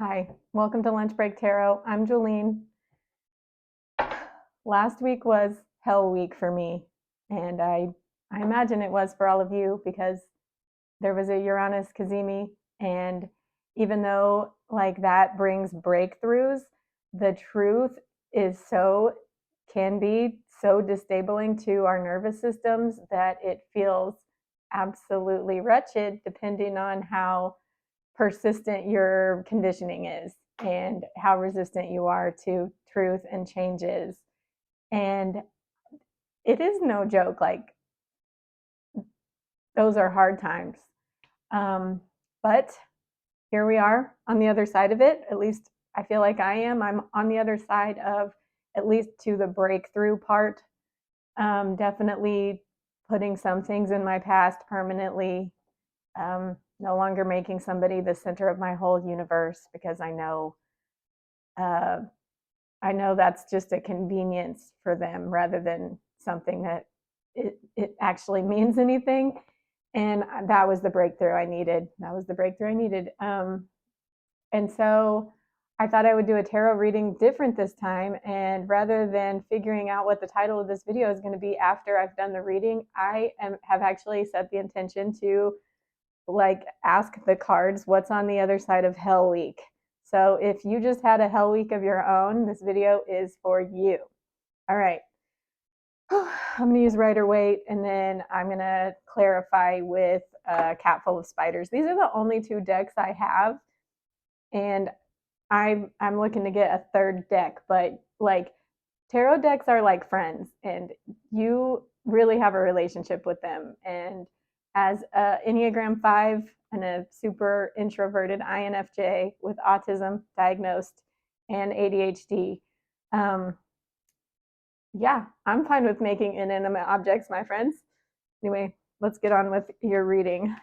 Hi, welcome to Lunch Break Tarot. I'm Jolene. Last week was hell week for me, and I imagine it was for all of you because there was a Uranus Kazemi, and even though like that brings breakthroughs, the truth is can be so destabilizing to our nervous systems that it feels absolutely wretched depending on how persistent your conditioning is and how resistant you are to truth and changes. And it is no joke, like, those are hard times. But here we are on the other side of it. At least I feel like I am. I'm on the other side of at least to the breakthrough part. Definitely putting some things in my past permanently. No longer making somebody the center of my whole universe because uh, I know that's just a convenience for them rather than something that it actually means anything. And that was the breakthrough I needed. That was the breakthrough I needed. And so I thought I would do a tarot reading different this time. And rather than figuring out what the title of this video is going to be after I've done the reading, have actually set the intention to like ask the cards what's on the other side of Hell Week. So if you just had a Hell Week of your own, this video is for you. All right. I'm going to use Rider Waite, and then I'm going to clarify with a Cat Full of Spiders. These are the only two decks I have, and I'm looking to get a third deck, but like tarot decks are like friends, and you really have a relationship with them. And as a Enneagram 5 and a super introverted INFJ with autism diagnosed and ADHD, yeah, I'm fine with making inanimate objects my friends. Anyway, let's get on with your reading.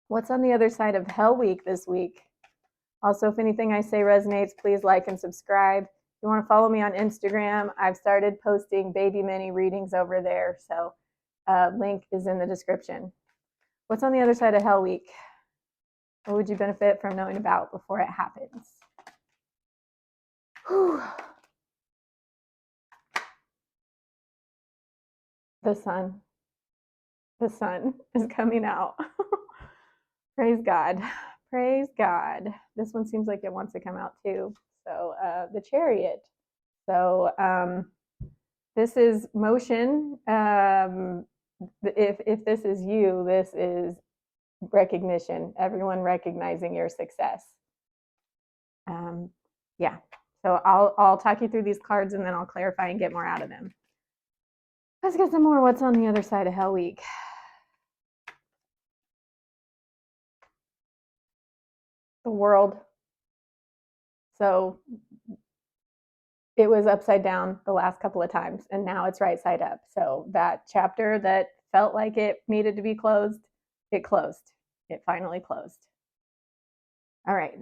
What's on the other side of Hell Week this week? Also, if anything I say resonates, please like and subscribe. If you want to follow me on Instagram, I've started posting baby mini readings over there. So link is in the description. What's on the other side of Hell Week? What would you benefit from knowing about before it happens? Whew. The sun. The sun is coming out. Praise God. Praise God. This one seems like it wants to come out too. So the Chariot. So this is motion. If this is you, this is recognition. Everyone recognizing your success. Yeah. So I'll talk you through these cards and then I'll clarify and get more out of them. Let's get some more. What's on the other side of Hell Week? The World. So it was upside down the last couple of times, and now it's right side up. So that chapter that felt like it needed to be closed, it closed. It finally closed. All right.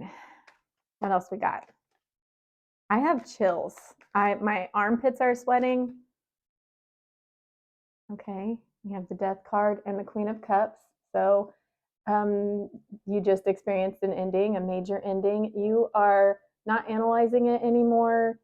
What else we got? I have chills. My armpits are sweating. Okay. We have the Death card and the Queen of Cups. So you just experienced an ending, a major ending. You are not analyzing it anymore.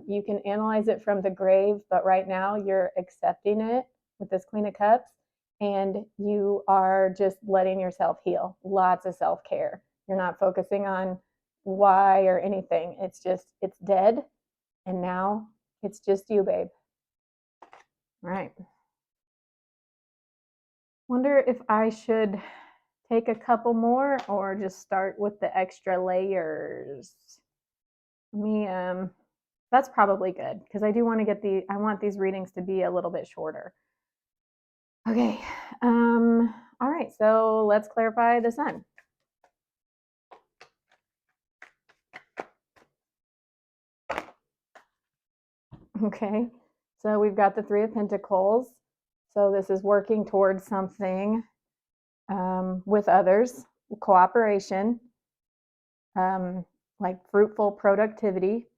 You can analyze it from the grave, but right now you're accepting it with this Queen of Cups, and you are just letting yourself heal. Lots of self-care. You're not focusing on why or anything. It's just, it's dead, and now it's just you, babe. All right. Wonder if I should take a couple more or just start with the extra layers. Me, that's probably good because I do want to get I want these readings to be a little bit shorter. Okay. All right, so let's clarify the sun. Okay, so we've got the Three of Pentacles. So this is working towards something with others, cooperation, like fruitful productivity.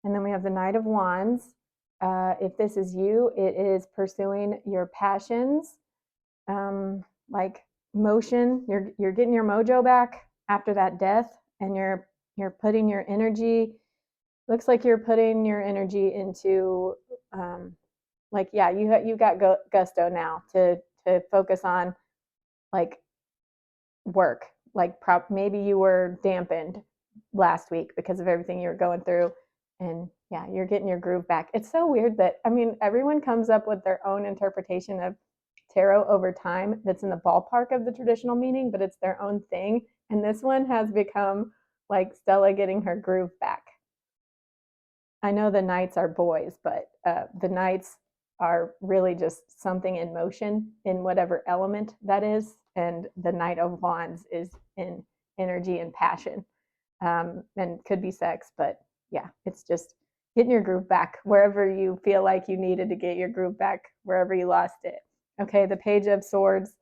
And then we have the Knight of Wands. If this is you, it is pursuing your passions, like motion. You're getting your mojo back after that death, and you're You're putting your energy, looks like you're putting your energy into, like, yeah, you got gusto now to focus on like work. Like maybe you were dampened last week because of everything you were going through, and yeah, you're getting your groove back. It's so weird that, I mean, everyone comes up with their own interpretation of tarot over time that's in the ballpark of the traditional meaning, but it's their own thing. And this one has become like Stella getting her groove back. I know the knights are boys, but the knights are really just something in motion in whatever element that is. And the Knight of Wands is in energy and passion, and could be sex, but yeah, it's just getting your groove back wherever you feel like you needed to get your groove back, wherever you lost it. Okay, the Page of Swords.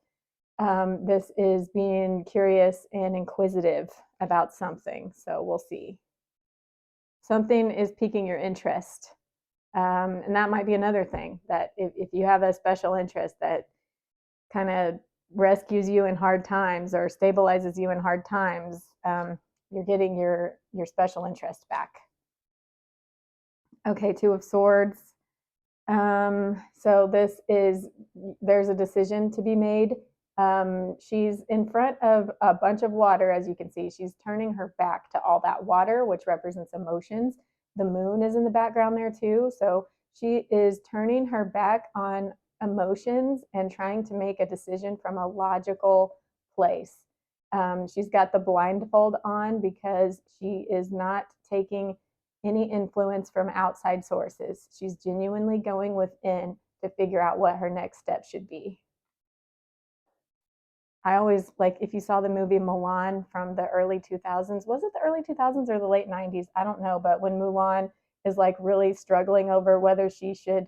This is being curious and inquisitive about something. So we'll see. Something is piquing your interest. And that might be another thing, that if you have a special interest that kind of rescues you in hard times or stabilizes you in hard times, you're getting your special interest back. Okay, Two of Swords. So there's a decision to be made. She's in front of a bunch of water, as you can see. She's turning her back to all that water, which represents emotions. The moon is in the background there too. So she is turning her back on emotions and trying to make a decision from a logical place. She's got the blindfold on because she is not taking any influence from outside sources. She's genuinely going within to figure out what her next step should be. I always, like, if you saw the movie Mulan from the early 2000s, was it the early 2000s or the late 90s? I don't know, but when Mulan is like really struggling over whether she should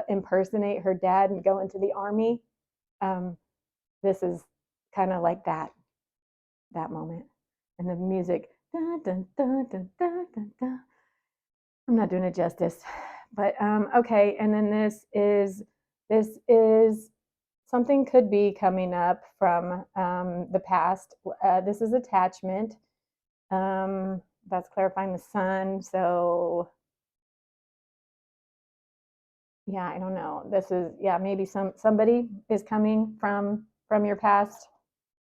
impersonate her dad and go into the army, um, this is kind of like that moment. And the music, dun, dun, dun, dun, dun, dun, dun. I'm not doing it justice, but okay. And then this is something could be coming up from the past. This is attachment. That's clarifying the sun. So yeah, I don't know. This is, yeah, maybe somebody is coming from your past.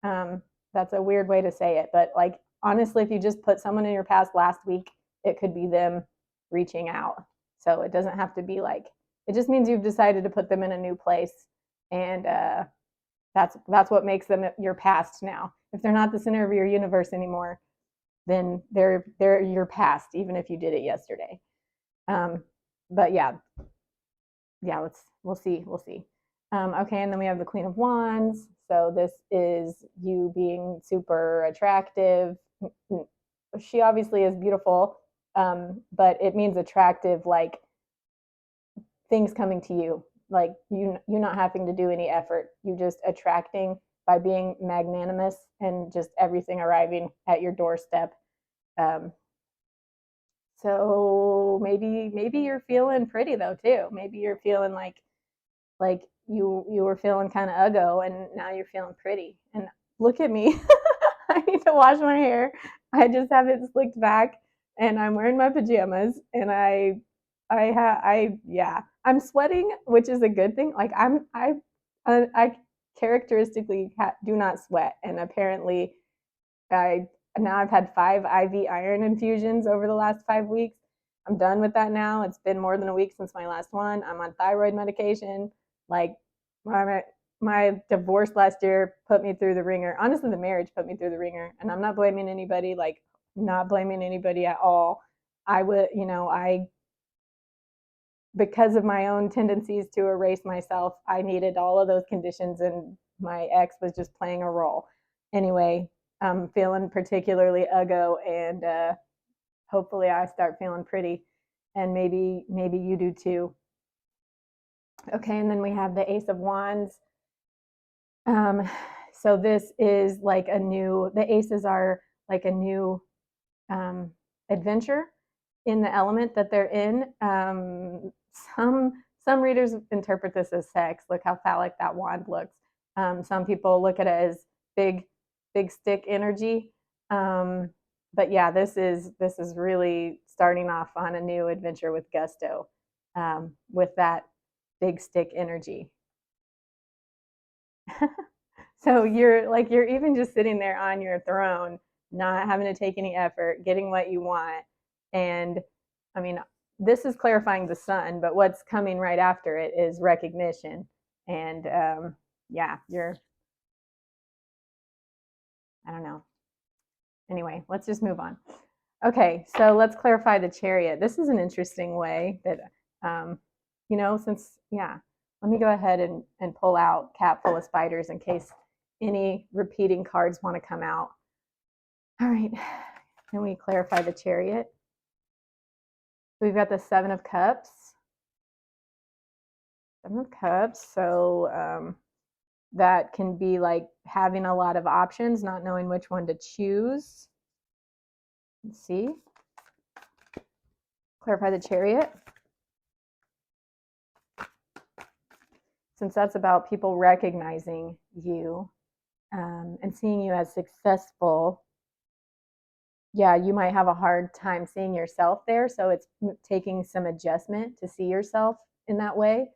That's a weird way to say it, but like honestly, if you just put someone in your past last week, it could be them reaching out. So it doesn't have to be like, it just means you've decided to put them in a new place, and that's what makes them your past now. If they're not the center of your universe anymore, then they're your past, even if you did it yesterday. But yeah, we'll see. Okay, and then we have the Queen of Wands. So this is you being super attractive. She obviously is beautiful, but it means attractive, like things coming to you, like you not having to do any effort. You just attracting by being magnanimous and just everything arriving at your doorstep. Um, so maybe you're feeling pretty though too. Maybe you're feeling like you were feeling kind of uggo and now you're feeling pretty. And look at me. I need to wash my hair. I just have it slicked back and I'm wearing my pajamas, and yeah, I'm sweating, which is a good thing. Like I characteristically do not sweat, and apparently I now I've had 5 IV iron infusions over the last 5 weeks. I'm done with that now. It's been more than a week since my last one. I'm on thyroid medication. Like my divorce last year put me through the ringer. Honestly, the marriage put me through the ringer, and I'm not blaming anybody. Like, not blaming anybody at all. I would, I, because of my own tendencies to erase myself, I needed all of those conditions, and my ex was just playing a role. Anyway, I'm feeling particularly uggo, and hopefully I start feeling pretty, and maybe you do too. Okay, and then we have the Ace of Wands. Um, so this is like the aces are like a new adventure in the element that they're in. Some readers interpret this as sex. Look how phallic that wand looks. Some people look at it as big stick energy. but yeah, this is really starting off on a new adventure with gusto, with that big stick energy. So you're even just sitting there on your throne, not having to take any effort, getting what you want. And I mean, this is clarifying the sun, but what's coming right after it is recognition. And yeah, I don't know. Anyway, let's just move on. Okay, so let's clarify the chariot. This is an interesting way that, um, yeah, let me go ahead and pull out Cap Full of Spiders in case any repeating cards want to come out. All right, then we clarify the chariot. We've got the Seven of Cups. Seven of Cups, so that can be like having a lot of options, not knowing which one to choose. Let's see. Clarify the chariot. Since that's about people recognizing you and seeing you as successful, yeah, you might have a hard time seeing yourself there. So it's taking some adjustment to see yourself in that way.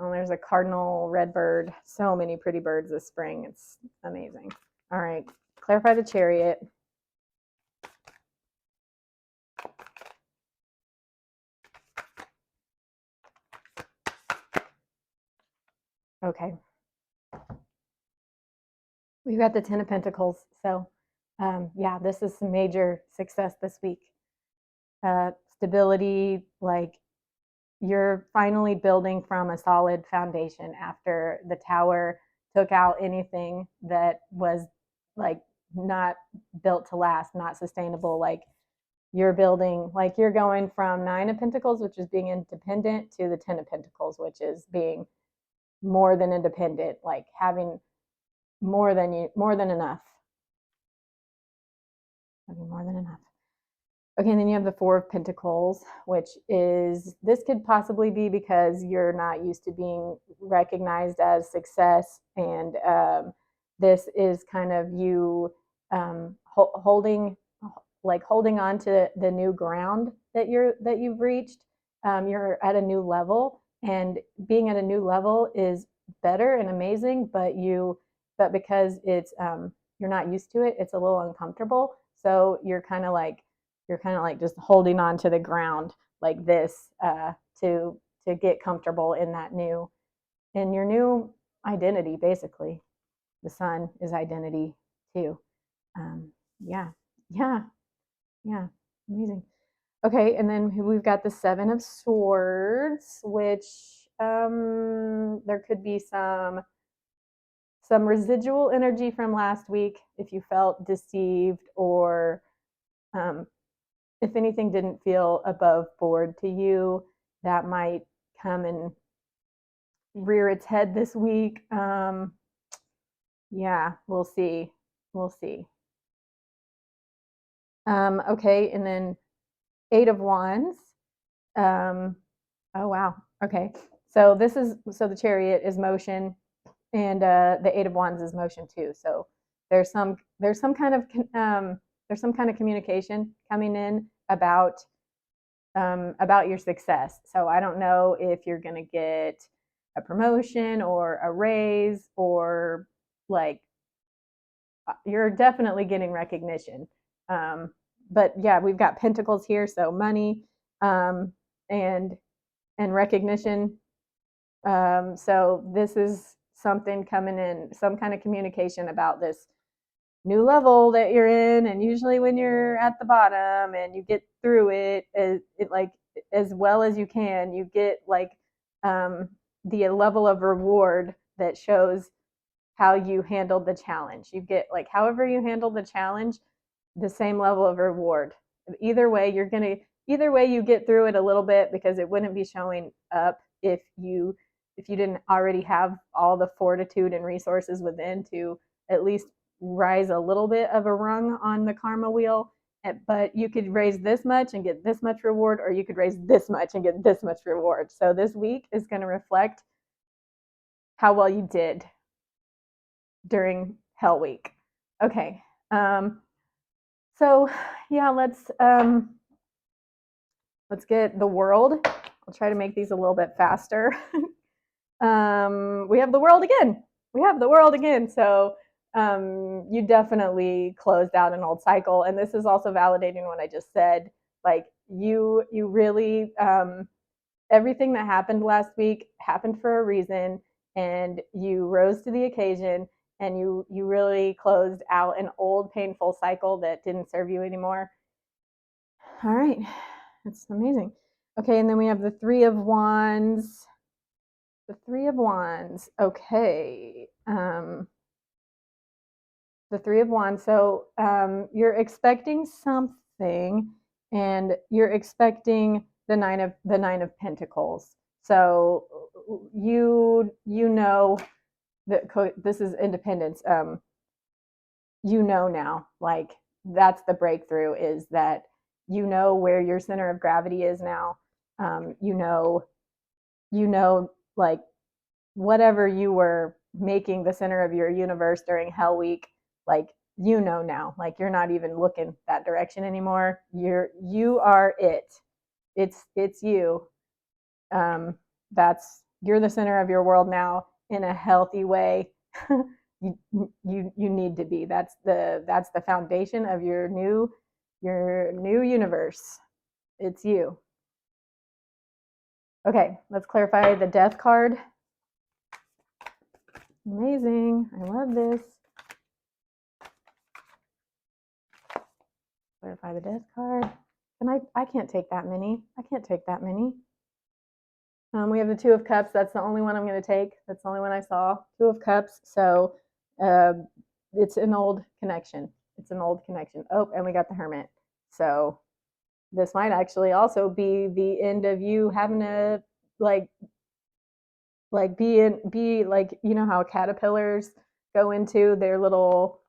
Oh, there's a cardinal red bird. So many pretty birds this spring. It's amazing. All right, clarify the chariot. Okay. We've got the Ten of Pentacles. So, yeah, this is some major success this week. Stability, like you're finally building from a solid foundation after the tower took out anything that was like not built to last, not sustainable. Like you're building, like you're going from Nine of Pentacles, which is being independent, to the Ten of Pentacles, which is being more than independent, like having more than enough. Having more than enough. Okay, and then you have the Four of Pentacles, which is, this could possibly be because you're not used to being recognized as success, and this is kind of you holding on to the new ground that you've reached. You're at a new level, and being at a new level is better and amazing, but because it's you're not used to it, it's a little uncomfortable. So you're kind of like just holding on to the ground like this to get comfortable in your new identity. Basically, the sun is identity too. Yeah, yeah, yeah, amazing. Okay, and then we've got the Seven of Swords, which there could be some residual energy from last week if you felt deceived, or um, if anything didn't feel above board to you, that might come and rear its head this week. Yeah, we'll see. We'll see. Okay, and then Eight of Wands. Um, oh wow. Okay, so the Chariot is motion, and the Eight of Wands is motion too. So there's some kind of communication coming in about your success. So I don't know if you're going to get a promotion or a raise, or like you're definitely getting recognition. Um, but yeah, we've got Pentacles here, so money um, and recognition. So this is something coming in, some kind of communication about this new level that you're in. And usually when you're at the bottom and you get through it like as well as you can, you get like the level of reward that shows how you handled the challenge. You get, like, however you handle the challenge, the same level of reward. Either way you get through it a little bit, because it wouldn't be showing up if you didn't already have all the fortitude and resources within to at least rise a little bit of a rung on the karma wheel. But you could raise this much and get this much reward, or you could raise this much and get this much reward. So this week is going to reflect how well you did during Hell Week. Okay. So yeah, let's get the World. I'll try to make these a little bit faster. We have the World again. We have the World again. So you definitely closed out an old cycle, and this is also validating what I just said. Like you really everything that happened last week happened for a reason, and you rose to the occasion, and you really closed out an old painful cycle that didn't serve you anymore. All right, that's amazing. Okay, and then we have the Three of Wands. The Three of Wands. Okay. The Three of Wands. So you're expecting something, and you're expecting the Nine of Pentacles. So you know that this is independence. You know now, like that's the breakthrough, is that you know where your center of gravity is now. You know, like whatever you were making the center of your universe during Hell Week, like you know now, like you're not even looking that direction anymore. You are it. It's you. You're the center of your world now in a healthy way. You need to be. That's the foundation of your new universe. It's you. Okay, let's clarify the Death card. Amazing. I love this. Clarify the Death card. And I can't take that many. I can't take that many. We have the Two of Cups. That's the only one I'm going to take. That's the only one I saw. Two of Cups. So it's an old connection. It's an old connection. Oh, and we got the Hermit. So this might actually also be the end of you having to like be like, you know how caterpillars go into their little,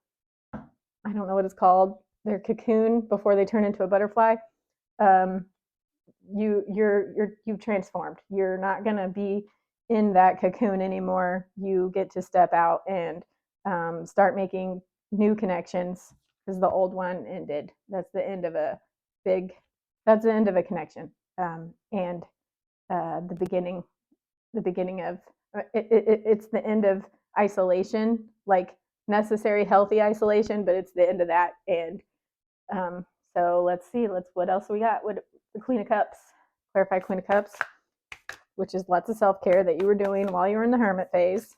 I don't know what it's called, their cocoon before they turn into a butterfly. Um, you've transformed. You're not gonna be in that cocoon anymore. You get to step out and start making new connections, because the old one ended. That's the end of a big. That's the end of a connection, and the beginning. The beginning of it's the end of isolation, like necessary healthy isolation, but it's the end of that. And so let's see. What else we got? What the Queen of Cups? Clarify Queen of Cups, which is lots of self care that you were doing while you were in the hermit phase.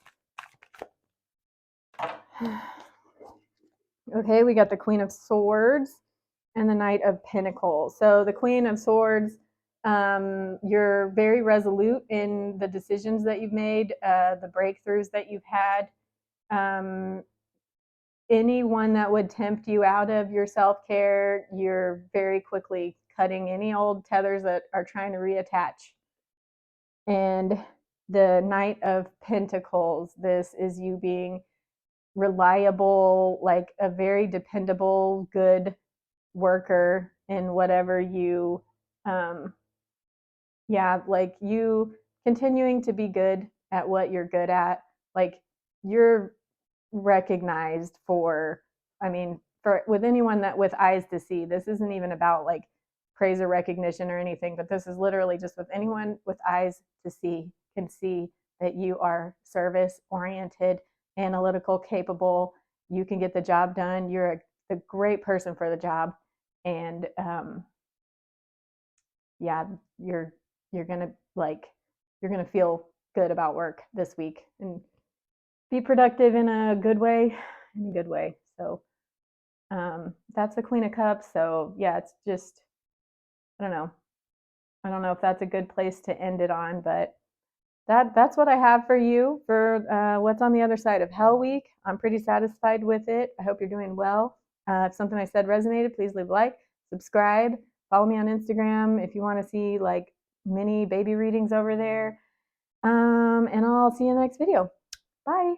Okay, we got the Queen of Swords and the Knight of Pentacles. So the Queen of Swords, you're very resolute in the decisions that you've made, the breakthroughs that you've had. Anyone that would tempt you out of your self-care, you're very quickly cutting any old tethers that are trying to reattach. And the Knight of Pentacles, this is you being reliable, like a very dependable, good worker in whatever you, like you continuing to be good at what you're good at. Like you're recognized for, I mean, for with anyone that with eyes to see, this isn't even about like praise or recognition or anything, but this is literally just with anyone with eyes to see can see that you are service oriented, analytical, capable. You can get the job done. You're a great person for the job. And yeah, you're gonna like you're gonna feel good about work this week and be productive in a good way. In a good way. So that's the Queen of Cups. So yeah, it's just, I don't know. I don't know if that's a good place to end it on, but that's what I have for you for what's on the other side of Hell Week. I'm pretty satisfied with it. I hope you're doing well. If something I said resonated, please leave a like, subscribe, follow me on Instagram if you want to see like mini baby readings over there. And I'll see you in the next video. Bye.